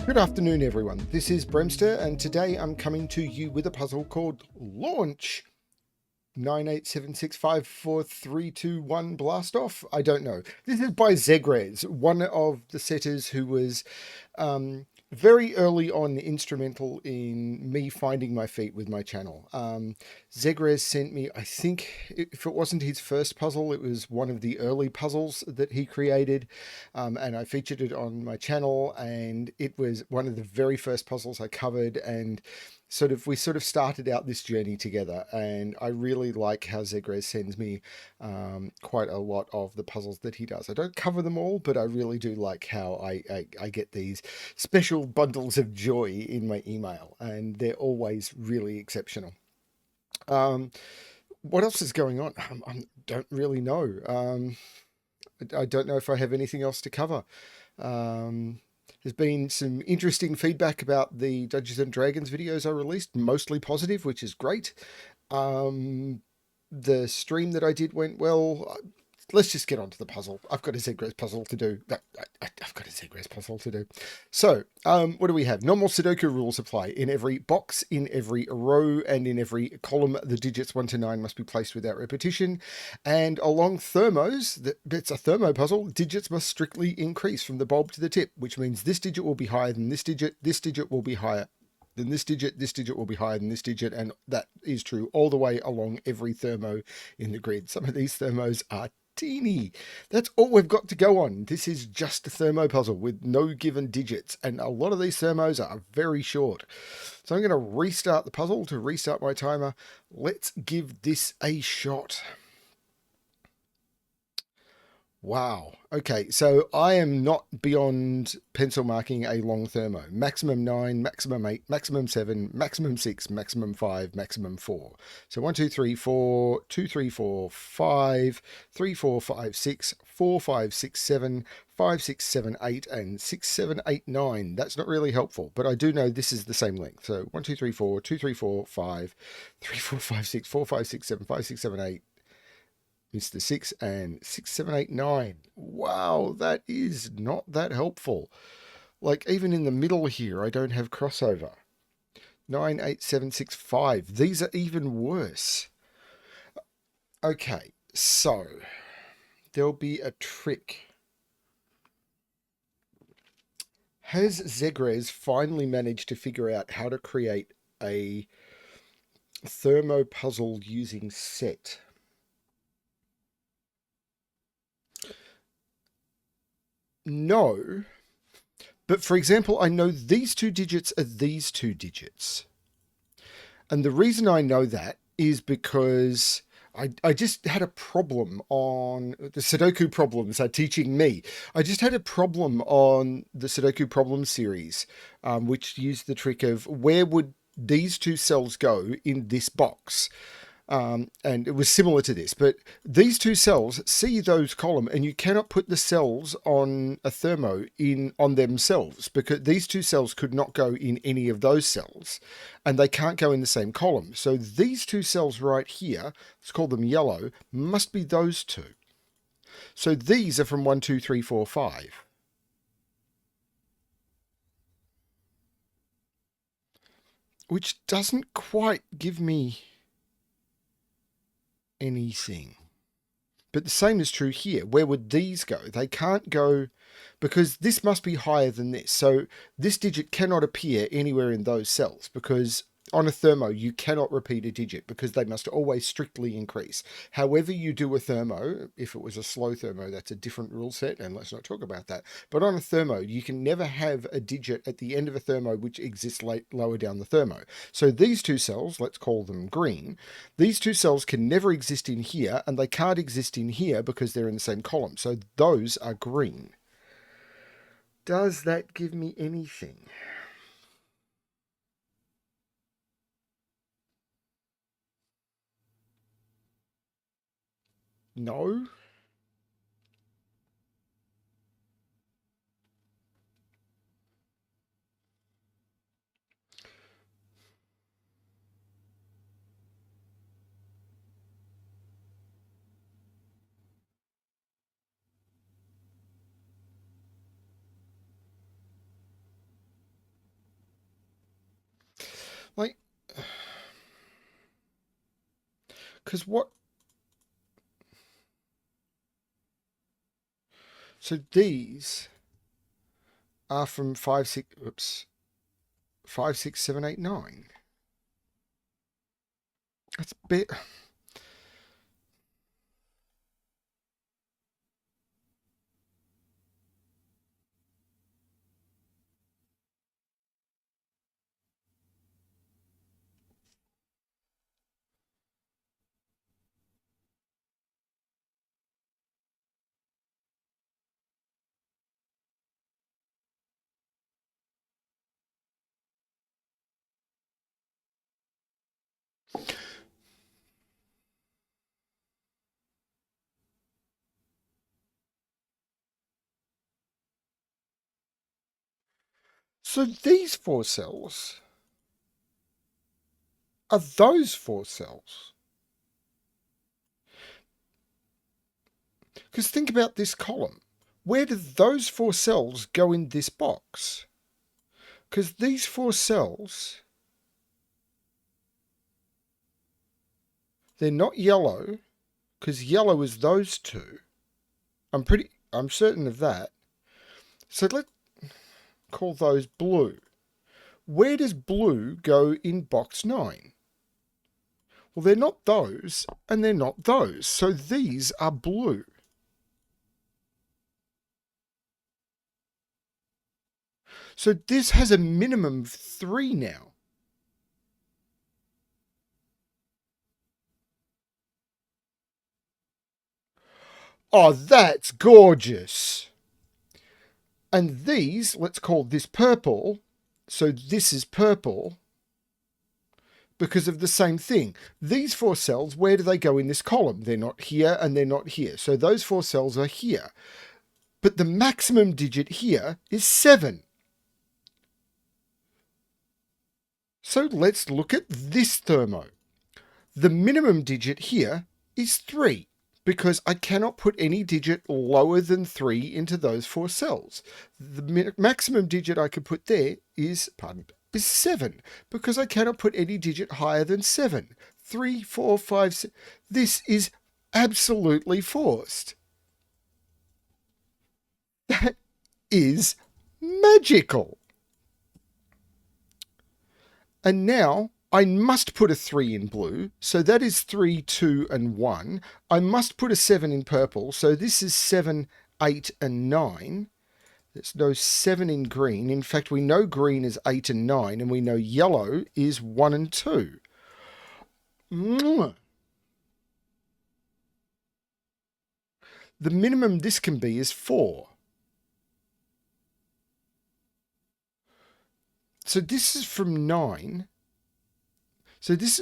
Good afternoon, everyone. This is Bremster, and today I'm coming to you with a puzzle called Launch 987654321 Blast Off. I don't know. This is by ZegreS, one of the setters who was very early on instrumental in me finding my feet with my channel. ZegreS sent me, I think, if it wasn't his first puzzle, it was one of the early puzzles that he created, and I featured it on my channel, and it was one of the very first puzzles I covered, and we sort of started out this journey together. And I really like how ZegreS sends me quite a lot of the puzzles that he does. I don't cover them all, but I really do like how I get these special bundles of joy in my email, and they're always really exceptional. What else is going on? I don't really know. I don't know if I have anything else to cover. There's been some interesting feedback about the Dungeons and Dragons videos I released, mostly positive, which is great. The stream that I did went well. Let's just get on to the puzzle. I've got a ZegreS puzzle to do. I've got a ZegreS puzzle to do. So, what do we have? Normal Sudoku rules apply. In every box, in every row, and in every column, the digits 1 to 9 must be placed without repetition. And along Thermos, it's a thermo puzzle, digits must strictly increase from the bulb to the tip, which means this digit will be higher than this digit will be higher than this digit will be higher than this digit, and that is true all the way along every thermo in the grid. Some of these thermos are teeny. That's all we've got to go on. This is just a thermo puzzle with no given digits, and a lot of these thermos are very short. So I'm going to restart the puzzle to restart my timer. Let's give this a shot. Wow. Okay, so I am not beyond pencil marking a long thermo. Maximum 9, maximum 8, maximum 7, maximum 6, maximum 5, maximum 4. So 1, 2, 3, 4, 2, 3, 4, 5, 3, 4, 5, 6, 4, 5, 6, 7, 5, 6, 7, 8, and 6, 7, 8, 9. That's not really helpful, but I do know this is the same length. So 1, 2, 3, 4, 2, 3, 4, 5, 3, 4, 5, 6, 4, 5, 6, 7, 5, 6, 7, 8. It's the 6 and 6, 7, 8, 9. Wow, that is not that helpful. Like, even in the middle here, I don't have crossover. 9, 8, 7, 6, 5. These are even worse. Okay, so there'll be a trick. Has ZegreS finally managed to figure out how to create a thermo puzzle using set? No. But for example, I know these two digits are these two digits. And the reason I know that is because I just had a problem on the Sudoku problems are teaching me. I just had a problem on the Sudoku problem series, which used the trick of where would these two cells go in this box? And it was similar to this, but these two cells see those column, and you cannot put the cells on a thermo on themselves, because these two cells could not go in any of those cells, and they can't go in the same column. So these two cells right here, let's call them yellow, must be those two. So these are from 1, 2, 3, 4, 5. Which doesn't quite give me anything. But the same is true here. Where would these go? They can't go, because this must be higher than this. So this digit cannot appear anywhere in those cells, because on a thermo you cannot repeat a digit, because they must always strictly increase. However you do a thermo, if it was a slow thermo, that's a different rule set, and let's not talk about that. But on a thermo, you can never have a digit at the end of a thermo which exists lower down the thermo. So these two cells, let's call them green, these two cells can never exist in here, and they can't exist in here because they're in the same column. So those are green. Does that give me anything? No? Like, because what? So these are from 5, 6, 7, 8, 9. That's a bit. So these 4 cells are those 4 cells. Because think about this column. Where do those 4 cells go in this box? Because these 4 cells, they're not yellow, because yellow is those two. I'm certain of that. So let's call those blue. Where does blue go in box 9? Well, they're not those, and they're not those. So these are blue. So this has a minimum of 3 now. Oh, that's gorgeous. And these, let's call this purple. So this is purple because of the same thing. These 4 cells, where do they go in this column? They're not here and they're not here. So those 4 cells are here. But the maximum digit here is 7. So let's look at this thermo. The minimum digit here is 3 because I cannot put any digit lower than 3 into those 4 cells. The maximum digit I could put there is 7 because I cannot put any digit higher than 7. 3, 4, 5, 6. This is absolutely forced. That is magical. And now I must put a 3 in blue, so that is 3, 2, and 1. I must put a 7 in purple, so this is 7, 8, and 9. There's no 7 in green. In fact, we know green is 8 and 9, and we know yellow is 1 and 2. The minimum this can be is 4. So this is from 9. So this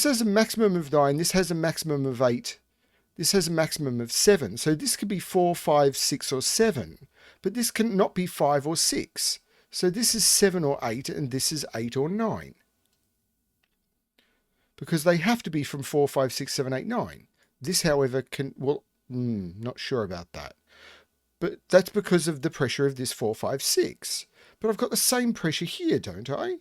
has a maximum of 9. This has a maximum of 8. This has a maximum of 7. So this could be 4, 5, 6, or 7. But this cannot be 5 or 6. So this is 7 or 8, and this is 8 or 9. Because they have to be from 4, 5, 6, 7, 8, 9. This, however, not sure about that. But that's because of the pressure of this 4, 5, 6. But I've got the same pressure here, don't I?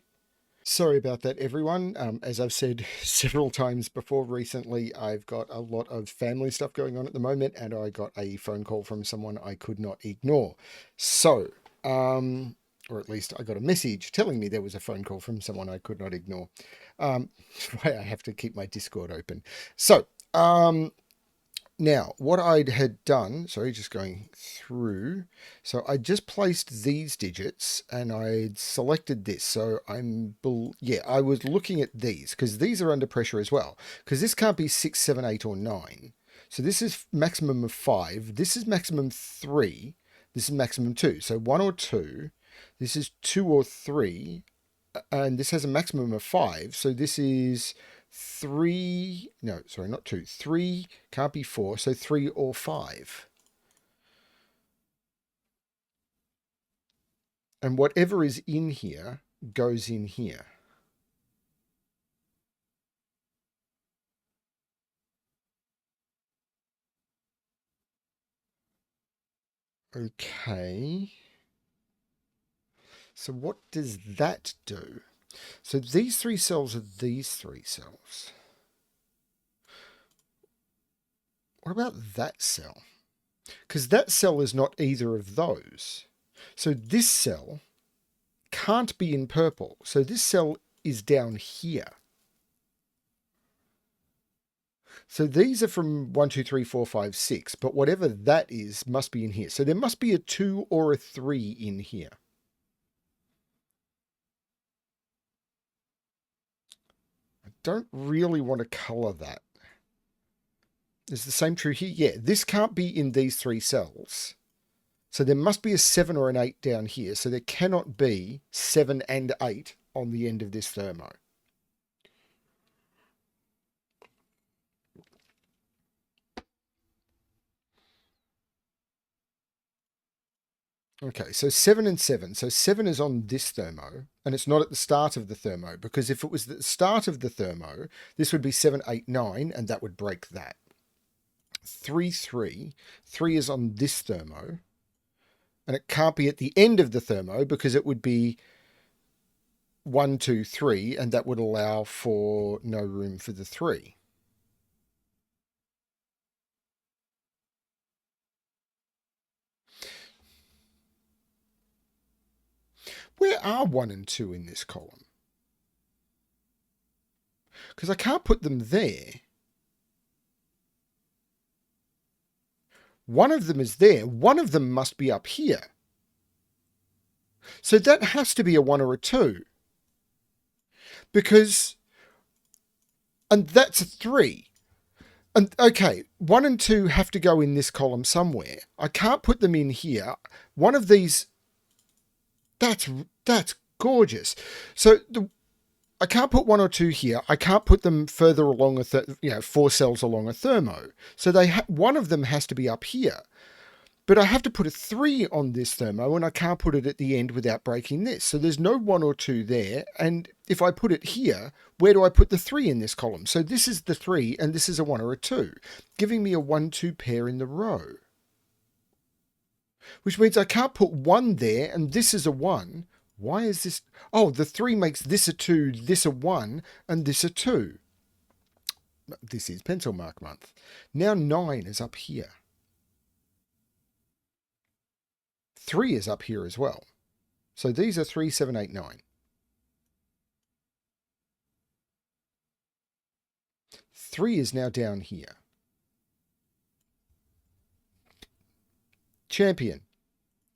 Sorry about that, everyone. As I've said several times before recently, I've got a lot of family stuff going on at the moment, and I got a phone call from someone I could not ignore. So, or at least I got a message telling me there was a phone call from someone I could not ignore. Why I have to keep my Discord open. So, now, what I had done, sorry, just going through. So I just placed these digits and I'd selected this. So I was looking at these because these are under pressure as well. Because this can't be 6, 7, 8, or 9. So this is maximum of 5. This is maximum 3. This is maximum 2. So 1 or 2. This is 2 or 3. And this has a maximum of 5. So this is 3, no, sorry, not 2, 3, can't be 4, so 3 or 5. And whatever is in here goes in here. Okay. So what does that do? So these three cells are these three cells. What about that cell? Because that cell is not either of those. So this cell can't be in purple. So this cell is down here. So these are from 1, 2, 3, 4, 5, 6. But whatever that is must be in here. So there must be a 2 or a 3 in here. I don't really want to colour that. Is the same true here? Yeah, this can't be in these three cells. So there must be a 7 or an 8 down here. So there cannot be 7 and 8 on the end of this thermo. Okay, so 7 and 7. So 7 is on this thermo, and it's not at the start of the thermo, because if it was the start of the thermo, this would be 7, 8, 9, and that would break that. 3, 3. 3 is on this thermo, and it can't be at the end of the thermo, because it would be 1, 2, 3, and that would allow for no room for the 3. Where are 1 and 2 in this column? Because I can't put them there. One of them is there. One of them must be up here. So that has to be a 1 or a 2. Because, and that's a 3. And okay, 1 and 2 have to go in this column somewhere. I can't put them in here. One of these, that's gorgeous. So I can't put 1 or 2 here. I can't put them further along 4 cells along a thermo. So one of them has to be up here. But I have to put a 3 on this thermo, and I can't put it at the end without breaking this. So there's no 1 or 2 there. And if I put it here, where do I put the 3 in this column? So this is the 3, and this is a 1 or a 2, giving me a 1-2 pair in the row. Which means I can't put 1 there, and this is a 1. Why is this? Oh, the 3 makes this a 2, this a 1, and this a 2. This is pencil mark month. Now 9 is up here. 3 is up here as well. So these are 3, 7, 8, 9. 3 is now down here. Champion.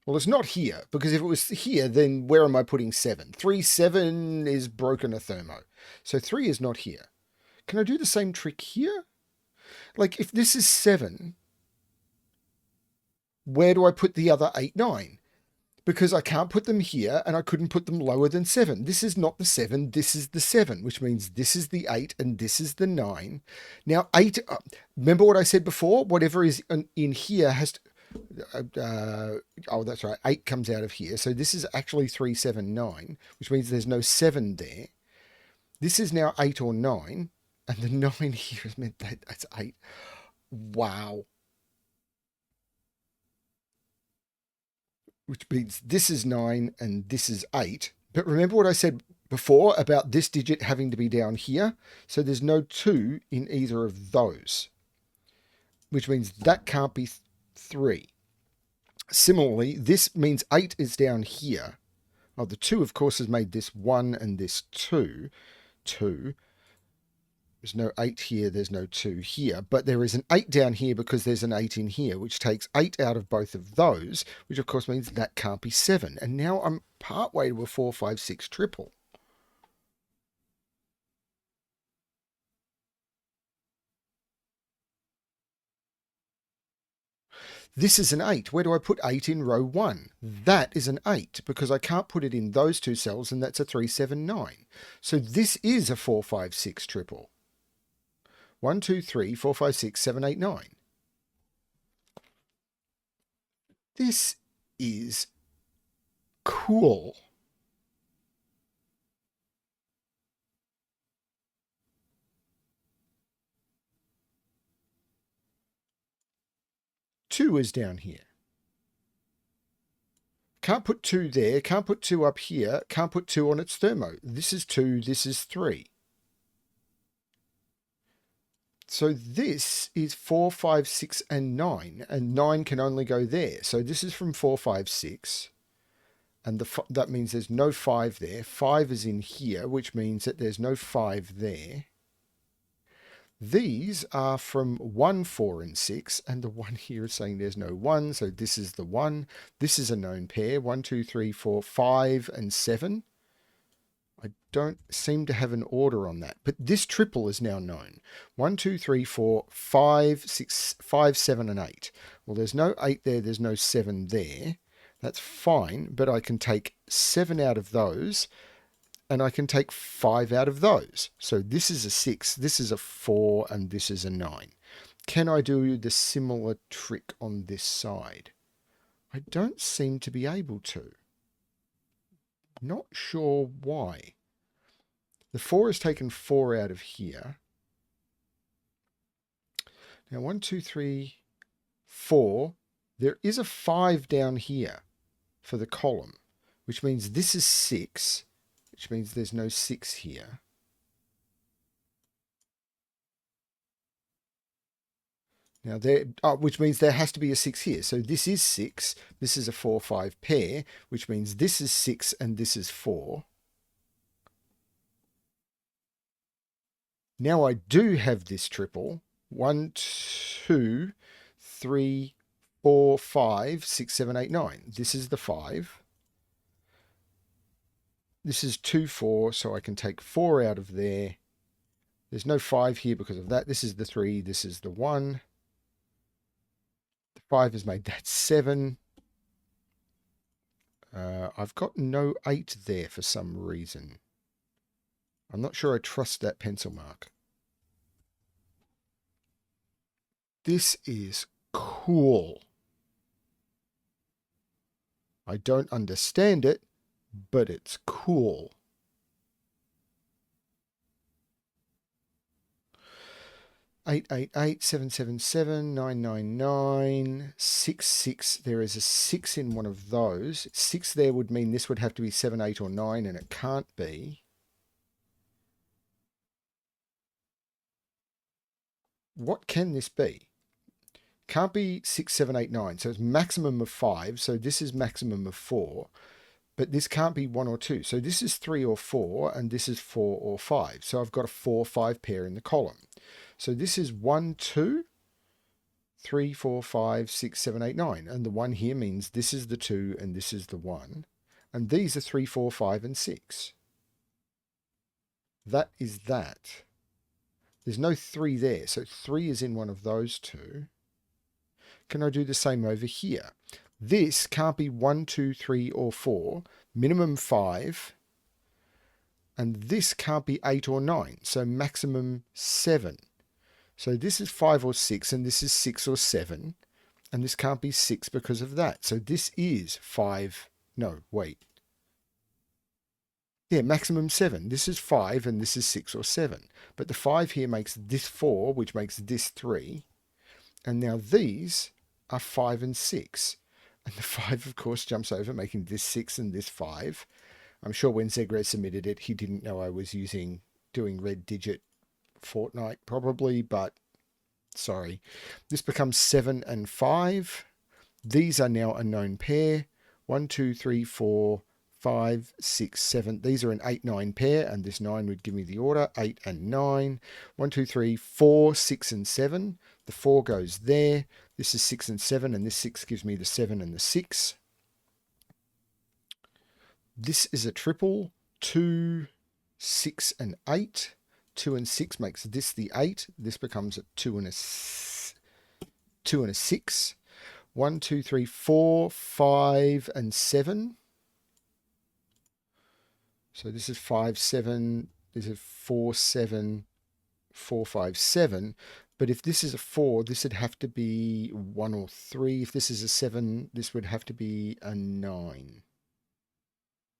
Well, it's not here, because if it was here, then where am I putting 7? 3, 7 is broken a thermo. So 3 is not here. Can I do the same trick here? Like, if this is 7, where do I put the other 8, 9? Because I can't put them here, and I couldn't put them lower than 7. This is not the 7, this is the 7, which means this is the 8, and this is the 9. Now, 8, remember what I said before? Whatever is in here has to... oh, that's right, 8 comes out of here. So this is actually 3, 7, 9, which means there's no 7 there. This is now 8 or 9, and the 9 here is meant that's 8. Wow. Which means this is 9 and this is 8. But remember what I said before about this digit having to be down here? So there's no 2 in either of those, which means that can't be 3. Similarly, this means 8 is down here. Oh, the 2, of course, has made this 1 and this 2. 2. There's no 8 here, there's no 2 here, but there is an 8 down here because there's an 8 in here, which takes 8 out of both of those, which of course means that can't be 7. And now I'm partway to a 4, 5, 6 triple. This is an 8. Where do I put 8 in row 1? That is an 8 because I can't put it in those two cells, and that's a 3, 7, 9. So this is a 4, 5, 6 triple. 1, 2, 3, 4, 5, 6, 7, 8, 9. This is cool. Two is down here. Can't put 2 there, can't put 2 up here, can't put 2 on its thermo. This is 2, this is 3. So this is 4, 5, 6, and 9, and 9 can only go there. So this is from 4, 5, 6, and that means there's no 5 there. 5 is in here, which means that there's no 5 there. These are from 1, 4, and 6, and the 1 here is saying there's no 1, so this is the 1. This is a known pair, 1, 2, 3, 4, 5, and 7. I don't seem to have an order on that, but this triple is now known. 1, 2, 3, 4, 5, 6, 5, 7, and 8. Well, there's no 8 there, there's no 7 there. That's fine, but I can take 7 out of those, and I can take 5 out of those. So this is a 6, this is a 4, and this is a 9. Can I do the similar trick on this side? I don't seem to be able to. Not sure why. The 4 has taken 4 out of here. Now 1, 2, 3, 4. There is a 5 down here for the column, which means this is 6, which means there's no 6 here. Now there, which means there has to be a 6 here. So this is 6. This is a 4, 5 pair, which means this is 6 and this is 4. Now I do have this triple. 1, 2, 3, 4, 5, 6, 7, 8, 9. This is the 5. This is 2, 4, so I can take 4 out of there. There's no 5 here because of that. This is the 3. This is the 1. The 5 has made that 7. I've got no 8 there for some reason. I'm not sure I trust that pencil mark. This is cool. I don't understand it, but it's cool. Eight, 777, 999, 6, 6. There is a 6 in one of those. 6 there would mean this would have to be 7, 8, or 9, and it can't be. What can this be? Can't be 6, 7, 8, 9. So it's maximum of 5. So this is maximum of 4. But this can't be 1 or 2. So this is 3 or 4, and this is 4 or 5. So I've got a 4, 5 pair in the column. So this is 1, 2, 3, 4, 5, 6, 7, 8, 9. And the 1 here means this is the 2 and this is the 1. And these are 3, 4, 5, and 6. That is that. There's no 3 there. So 3 is in one of those two. Can I do the same over here? This can't be 1, 2, 3, or 4. Minimum 5. And this can't be 8 or 9. So maximum 7. So this is 5 or 6, and this is 6 or 7. And this can't be 6 because of that. So this is 5. No, wait. Yeah, maximum 7. This is 5, and this is 6 or 7. But the 5 here makes this 4, which makes this 3. And now these are 5 and 6. And the 5, of course, jumps over, making this 6 and this 5. I'm sure when ZegreS submitted it, he didn't know I was doing red digit fortnight, probably, but sorry. This becomes 7 and 5. These are now a known pair. 1, 2, 3, 4, 5, 6, 7. These are an 8, 9 pair, and this 9 would give me the order. 8 and 9. 1, 2, 3, 4, 6, and 7. The 4 goes there. This is 6 and 7, and this 6 gives me the 7 and the 6. This is a triple. 2, 6, and 8. 2 and 6 makes this the 8. This becomes a 2 and a 6. 1, 2, 3, 4, 5, and 7. So this is 5, 7. This is 4, 7, 4, 5, 7. But if this is a 4, this would have to be 1 or 3. If this is a 7, this would have to be a 9.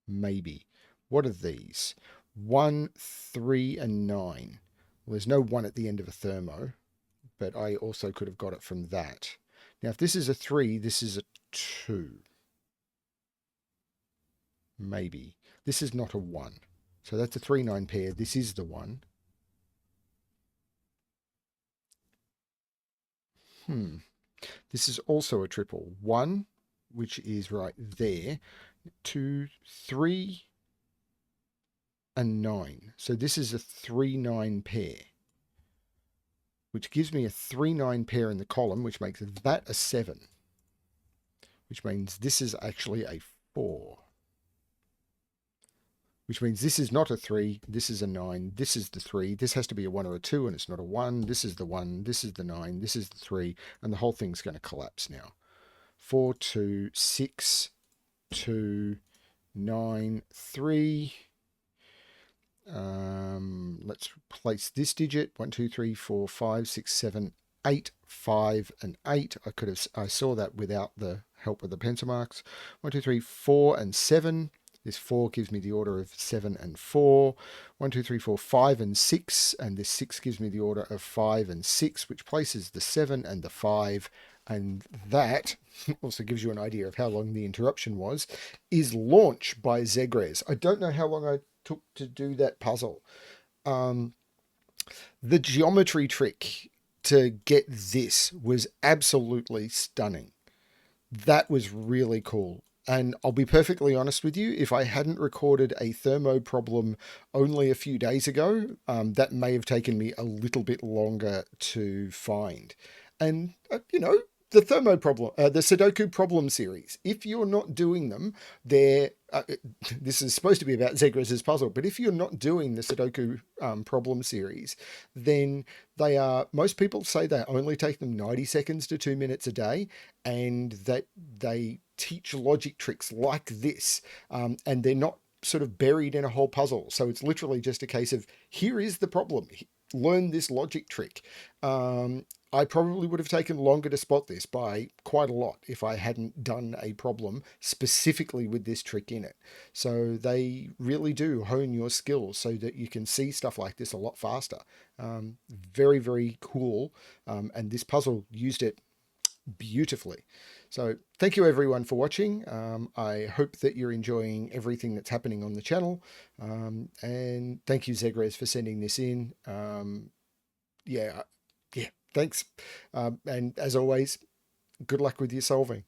Maybe. What are these? 1, 3, and 9. Well, there's no 1 at the end of a thermo, but I also could have got it from that. Now, if this is a 3, this is a 2. Maybe. This is not a 1. So that's a 3-9 pair. This is the 1. This is also a triple. 1, which is right there. 2, 3, and 9. So this is a 3-9 pair, which gives me a 3-9 pair in the column, which makes that a 7, which means this is actually a 4. Which means this is not a 3, this is a 9, this is the 3, this has to be a 1 or a 2, and it's not a 1, this is the 1, this is the 9, this is the 3, and the whole thing's going to collapse now. 4, 2, 6, 2, 9, 3. Let's place this digit, 1, 2, 3, 4, 5, 6, 7, 8, 5, and 8. I saw that without the help of the pencil marks. 1, 2, 3, 4, and 7. This 4 gives me the order of 7 and 4. 1, 2, 3, 4, 5, and 6. And this 6 gives me the order of 5 and 6, which places the 7 and the 5. And that also gives you an idea of how long the interruption was, is launch by ZegreS. I don't know how long I took to do that puzzle. The geometry trick to get this was absolutely stunning. That was really cool. And I'll be perfectly honest with you, if I hadn't recorded a Thermo problem only a few days ago, that may have taken me a little bit longer to find. And, the Thermo problem, the Sudoku problem series, if you're not doing them, this is supposed to be about ZegreS's puzzle, but if you're not doing the Sudoku problem series, then most people say they only take them 90 seconds to 2 minutes a day, and that they teach logic tricks like this, and they're not sort of buried in a whole puzzle. So it's literally just a case of, here is the problem, learn this logic trick. I probably would have taken longer to spot this by quite a lot if I hadn't done a problem specifically with this trick in it. So they really do hone your skills so that you can see stuff like this a lot faster. Very, very cool. And this puzzle used it beautifully. So thank you everyone for watching. I hope that you're enjoying everything that's happening on the channel. And thank you, ZegreS, for sending this in. Yeah, thanks. And as always, good luck with your solving.